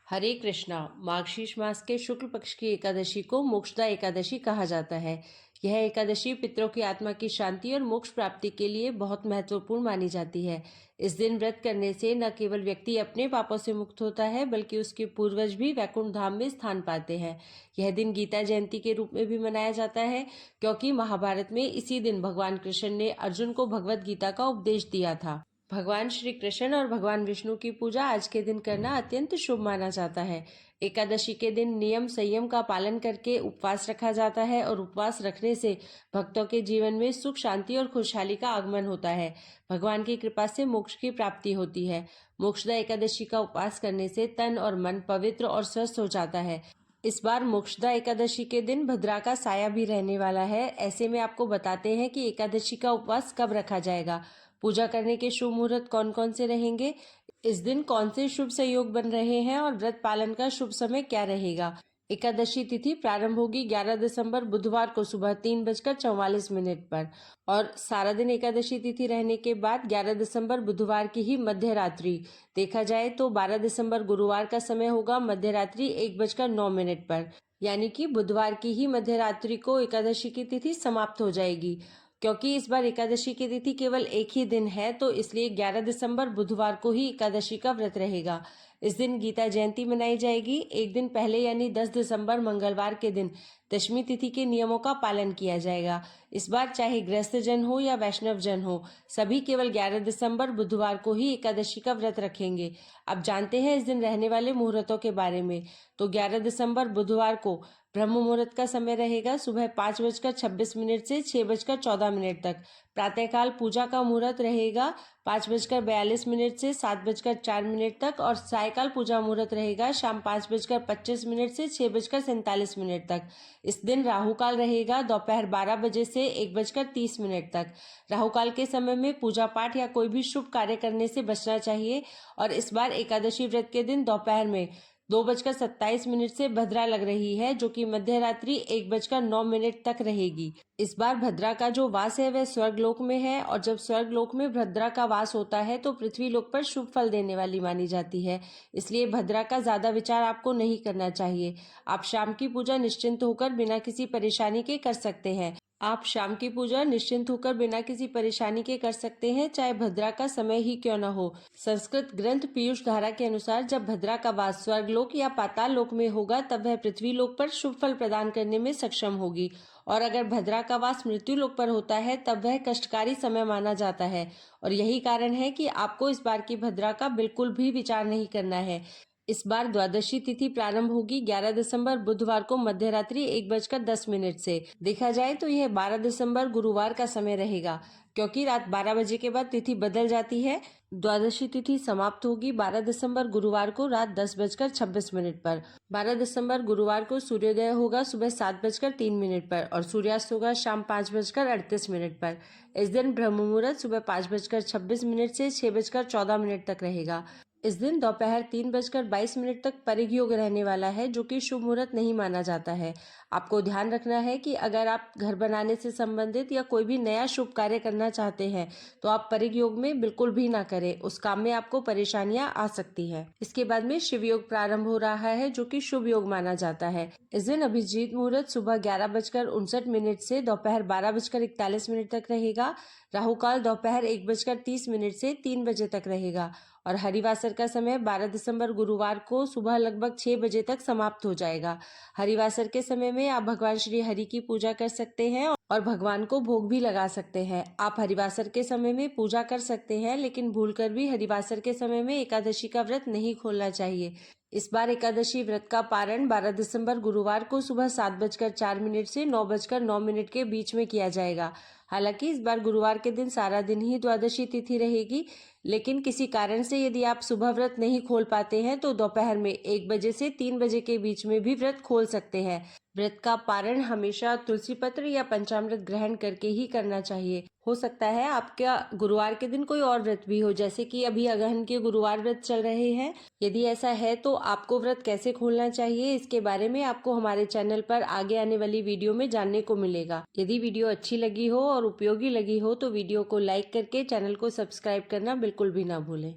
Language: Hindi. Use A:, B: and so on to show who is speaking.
A: हरे कृष्णा। मार्गशीर्ष मास के शुक्ल पक्ष की एकादशी को मोक्षदा एकादशी कहा जाता है। यह एकादशी पितरों की आत्मा की शांति और मोक्ष प्राप्ति के लिए बहुत महत्वपूर्ण मानी जाती है। इस दिन व्रत करने से न केवल व्यक्ति अपने पापों से मुक्त होता है, बल्कि उसके पूर्वज भी वैकुंठ धाम में स्थान पाते हैं। यह दिन गीता जयंती के रूप में भी मनाया जाता है, क्योंकि महाभारत में इसी दिन भगवान कृष्ण ने अर्जुन को भगवत गीता का उपदेश दिया था। भगवान श्री कृष्ण और भगवान विष्णु की पूजा आज के दिन करना अत्यंत शुभ माना जाता है। एकादशी के दिन नियम संयम का पालन करके उपवास रखा जाता है और उपवास रखने से भक्तों के जीवन में सुख शांति और खुशहाली का आगमन होता है। भगवान की कृपा से मोक्ष की प्राप्ति होती है। मोक्षदा एकादशी का उपवास करने से तन और मन पवित्र और स्वस्थ हो जाता है। इस बार मोक्षदा एकादशी के दिन भद्रा का साया भी रहने वाला है। ऐसे में आपको बताते हैं कि एकादशी का उपवास कब रखा जाएगा, पूजा करने के शुभ मुहूर्त कौन कौन से रहेंगे, इस दिन कौन से शुभ संयोग बन रहे हैं और व्रत पालन का शुभ समय क्या रहेगा। एकादशी तिथि प्रारंभ होगी 11 दिसंबर बुधवार को सुबह 3:44 पर और सारा दिन एकादशी तिथि रहने के बाद 11 दिसंबर बुधवार की ही मध्य रात्रि देखा जाए तो 12 दिसंबर गुरुवार का समय होगा मध्य रात्रि 1:09 पर। यानी कि बुधवार की ही मध्य रात्रि को एकादशी की तिथि समाप्त हो जाएगी। क्योंकि इस बार एकादशी की तिथि केवल एक ही दिन है, तो इसलिए 11 दिसंबर बुधवार को ही एकादशी का व्रत रहेगा। इस दिन गीता जयंती मनाई जाएगी। एक दिन पहले यानी 10 दिसंबर मंगलवार के दिन दशमी तिथि के नियमों का पालन किया जाएगा। इस बार चाहे गृहस्थ जन हो या वैष्णव जन हो, सभी केवल 11 दिसंबर बुधवार को ही एकादशी का व्रत रखेंगे। अब जानते हैं इस दिन रहने वाले मुहूर्तों के बारे में। तो 11 दिसंबर बुधवार को ब्रह्म मुहूर्त का समय रहेगा सुबह 5:26 से 6:14 तक। प्रातःकाल पूजा का मुहूर्त रहेगा 5:42 से 7:04 तक और सायकाल पूजा मुहूर्त रहेगा शाम 5:25 से 6:47 तक। इस दिन राहु काल रहेगा दोपहर 12 बजे से 1:30 तक। राहु काल के समय में पूजा पाठ या कोई भी शुभ कार्य करने से बचना चाहिए। और इस बार एकादशी व्रत के दिन दोपहर में 2:27 से भद्रा लग रही है, जो कि मध्य रात्रि 1:09 तक रहेगी। इस बार भद्रा का जो वास है वह स्वर्ग लोक में है, और जब स्वर्ग लोक में भद्रा का वास होता है तो पृथ्वी लोक पर शुभ फल देने वाली मानी जाती है। इसलिए भद्रा का ज्यादा विचार आपको नहीं करना चाहिए। आप शाम की पूजा निश्चिंत होकर बिना किसी परेशानी के कर सकते हैं। आप शाम की पूजा निश्चिंत होकर बिना किसी परेशानी के कर सकते हैं, चाहे भद्रा का समय ही क्यों न हो। संस्कृत ग्रंथ पीयूष धारा के अनुसार जब भद्रा का वास स्वर्ग लोक या पाताल लोक में होगा तब वह पृथ्वी लोक पर शुभ फल प्रदान करने में सक्षम होगी, और अगर भद्रा का वास मृत्यु लोक पर होता है तब वह कष्टकारी समय माना जाता है। और यही कारण है कि आपको इस बार की भद्रा का बिल्कुल भी विचार नहीं करना है। इस बार द्वादशी तिथि प्रारंभ होगी 11 दिसंबर बुधवार को मध्य रात्रि 1:10 से। देखा जाए तो यह 12 दिसंबर गुरुवार का समय रहेगा, क्योंकि रात 12 बजे के बाद तिथि बदल जाती है। द्वादशी तिथि समाप्त होगी 12 दिसंबर गुरुवार को रात 10:26 पर। 12 दिसंबर गुरुवार को सूर्योदय होगा सुबह 7:03 पर और सूर्यास्त होगा शाम 5:38 पर। इस दिन ब्रह्म मुहूर्त सुबह 5:26 से 6:14 तक रहेगा। इस दिन दोपहर 3:22 तक परिग योग रहने वाला है, जो कि शुभ मुहूर्त नहीं माना जाता है। आपको ध्यान रखना है कि अगर आप घर बनाने से संबंधित या कोई भी नया शुभ कार्य करना चाहते हैं तो आप परिग योग में बिल्कुल भी ना करें। उस काम में आपको परेशानियां आ सकती हैं। इसके बाद में शिव योग प्रारंभ हो रहा है, जो कि शुभ योग माना जाता है। इस दिन अभिजीत मुहूर्त सुबह 11:59 से दोपहर 12:41 तक रहेगा। राहु काल दोपहर 1:30 से 3 बजे तक रहेगा और हरिवासर का समय 12 दिसंबर गुरुवार को सुबह लगभग 6 बजे तक समाप्त हो जाएगा। हरिवासर के समय में आप भगवान श्री हरि की पूजा कर सकते हैं और भगवान को भोग भी लगा सकते हैं। आप हरिवासर के समय में पूजा कर सकते हैं, लेकिन भूलकर भी हरिवासर के समय में एकादशी का व्रत नहीं खोलना चाहिए। इस बार एकादशी व्रत का पारण 12 दिसंबर गुरुवार को सुबह 7:04 से 9:09 के बीच में किया जाएगा। हालांकि इस बार गुरुवार के दिन सारा दिन ही द्वादशी तिथि रहेगी, लेकिन किसी कारण से यदि आप सुबह व्रत नहीं खोल पाते हैं तो दोपहर में 1 बजे से 3 बजे के बीच में भी व्रत खोल सकते हैं। व्रत का पारण हमेशा तुलसी पत्र या पंचामृत ग्रहण करके ही करना चाहिए। हो सकता है आपका गुरुवार के दिन कोई और व्रत भी हो, जैसे कि अभी अगहन के गुरुवार व्रत चल रहे हैं। यदि ऐसा है तो आपको व्रत कैसे खोलना चाहिए, इसके बारे में आपको हमारे चैनल पर आगे आने वाली वीडियो में जानने को मिलेगा। यदि वीडियो अच्छी लगी हो और उपयोगी लगी हो तो वीडियो को लाइक करके चैनल को सब्सक्राइब करना बिल्कुल भी ना भूलें।